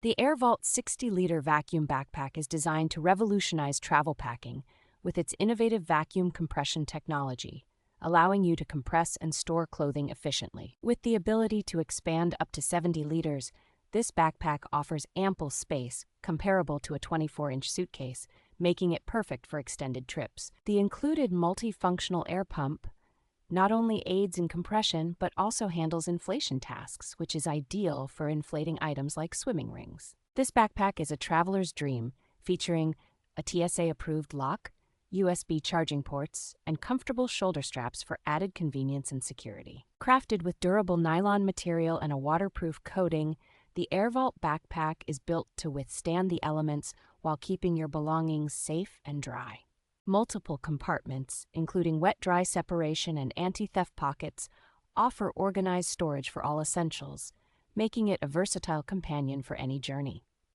The AirVault 60-liter vacuum backpack is designed to revolutionize travel packing with its innovative vacuum compression technology, allowing you to compress and store clothing efficiently. With the ability to expand up to 70 liters, this backpack offers ample space, comparable to a 24-inch suitcase, making it perfect for extended trips. The included multifunctional air pump not only aids in compression, but also handles inflation tasks, which is ideal for inflating items like swimming rings. This backpack is a traveler's dream, featuring a TSA-approved lock, USB charging ports, and comfortable shoulder straps for added convenience and security. Crafted with durable nylon material and a waterproof coating, the AirVault backpack is built to withstand the elements while keeping your belongings safe and dry. Multiple compartments, including wet-dry separation and anti-theft pockets, offer organized storage for all essentials, making it a versatile companion for any journey.